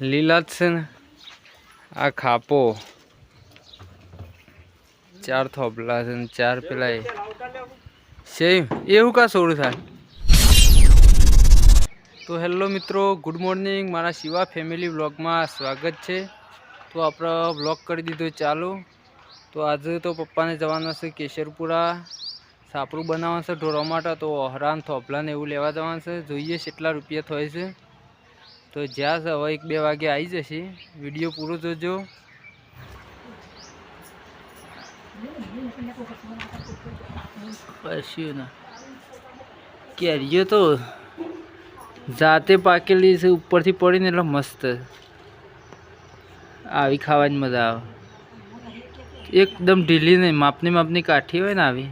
લીલા જ છે ને આ ખાપો 4 થોભલા છે ને 4 પેલા સેમ એવું કા સોડું થાય. તો હેલો મિત્રો, ગુડ મોર્નિંગ. મારા શિવા ફેમિલી વ્લોગમાં સ્વાગત છે. તો આપણે વ્લોગ કરી દીધો ચાલુ. તો આજે તો પપ્પાને જવાનું છે કેશરપુરા, સાપરું બનાવવાનું છે ઢોરવા માટે. તો હરાન થોભલાને એવું લેવા જવાનું છે. જોઈએ કેટલા રૂપિયા થાય છે. તો જ્યાં છે હવે 1-2 વાગે આવી જશે. વિડીયો પૂરો જોજો. કશું ના કેરીઓ તો જાતે પાકેલી છે, ઉપરથી પડીને એટલે મસ્ત આવી ખાવાની મજા આવે. એકદમ ઢીલી નહીં, માપની કાઠી હોય ને આવી.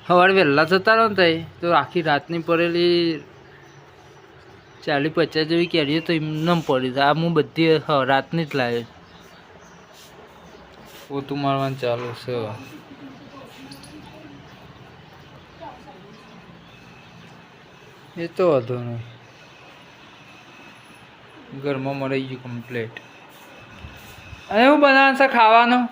સવારે વહેલા જતા રહો ને તો આખી રાતની પડેલી 40-50 જેવી કેરીઓ તો એમને પડી જાય. આ હું બધી રાતની જ લાવ્યો. પોતું મારવાનું ચાલુ છે. એ તો વાંધો નહીં, ઘરમાં મળી ગયું કમ્પ્લીટ. અને એવું બનાવવાનું છે ખાવાનું.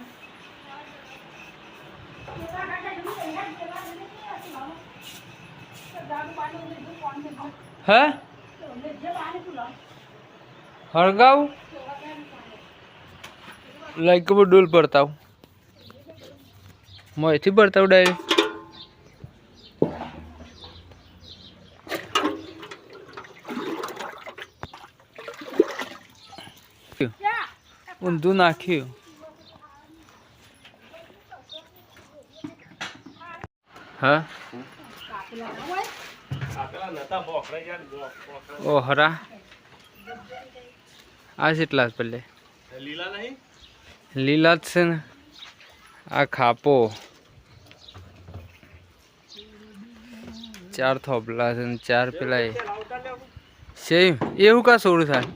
હે હળગાવું લાઈક ડોલ પડતાવ મોયથી પડતાવ ડાયરેક્ટ. ઊંધું નાખ્યું. હા ઓહરા આ કેટલા પેલે લીલા જ છે ને આ ખાપો 4 થોભલા છે ને 4 પેલા સેમ એવું કા સોડું થાય.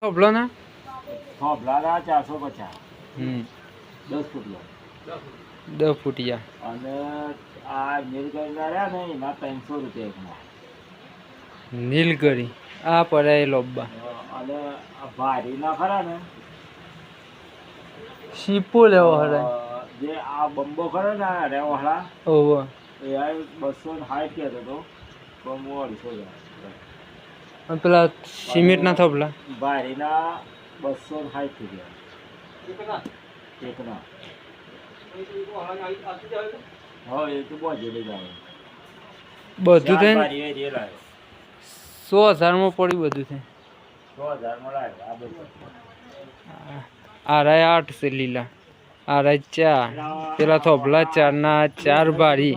થોભલો ના 450 10 ફૂટિયા અને આ નીલગઢ રહ્યા ને એના 300 રૂપિયા. નીલગરી આ પડાય લોબા અને ભારી ના ખરા ને શીપો લેવો હરે જે આ બંબો ખરો ને રેવાળા ઓહો એ 260 કહેતો હતો, બંબો 250. અને પેલા સિમેન્ટ ના થોભલા ભારીના 260 રૂપિયા એકના. હા એ તો બહુ જલ્દી આવે બધું થઈને 100,000 માં પડ્યું બધું છે. 100,000 માં લાગે આ બધું. આરાય 8 છે લીલા, આરાય 4 પેલા થોભલા 4 ના 4 ભારી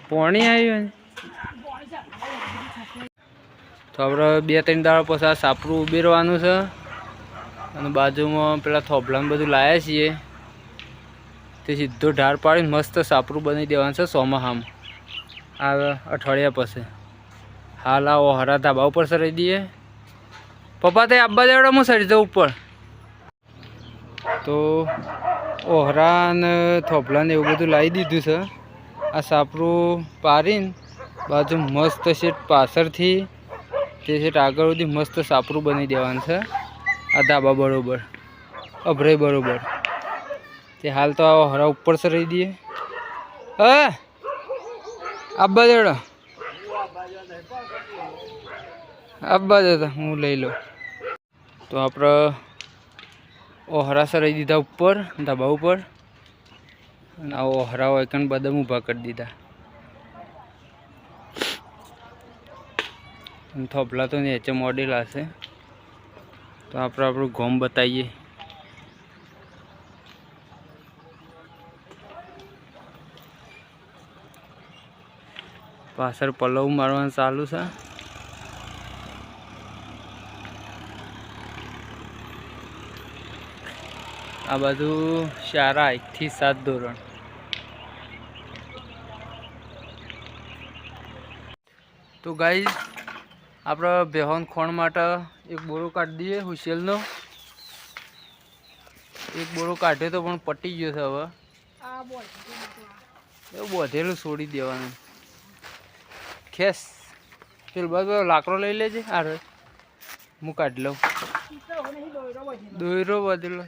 પોણી આવ્યું ને. તો આપણે 2-3 દાડા પછી આ સાપરું ઉબેરવાનું છે. અને બાજુમાં પેલા થોભલાને બધું લાવ્યા છીએ તે સીધો ઢાર પાડીને મસ્ત સાપરું બનાવી દેવાનું છે ચોમાસામાં આ અઠવાડિયા પછી. હાલ આ ઓહરા ધાબા ઉપર સરી દઈએ. પપ્પા તે આબા દેવડા હું સરી જાઉં ઉપર. તો ઓહરા ને થોભલાને એવું બધું લાવી દીધું છે. આ સાપરું પાડીને બાજુ મસ્ત છે પાછળથી તે છે આગળ સુધી મસ્ત સાપરું બનાવી દેવાનું છે. આ ધાબા બરોબર અભરાય બરોબર. તે હાલ તો આ હરા ઉપર સરી દઈએ. હા આબા દેવડા આબા દેતા હું લઈ લઉં. તો આપણે ઓહરા સરાઈ દીધા ઉપર ધાબા ઉપર. અને આ ઓહરા હોય કણ બદામ ઊભા કરી દીધા. થોભલા તો નીચે મોડેલા છે. તો આપણે આપણું ગોમ બતાવીએ. પાછળ પલવ મારવાનું ચાલુ છે. આ બાજુ શાળા 1 થી 7 ધોરણ. તો ગાઈસ આપણે બેહોન ખોણ માટે એક બોરો કાઢી દઈએ હુશેલનો. એક બોરો કાઢ્યો તો પણ પટી ગયો છે હવે. એવું બધેલું છોડી દેવાનું. ખેસ પેલું બધું લાકડો લઈ લેજે. આ હું કાઢી લઉં. દોયરો બધેલો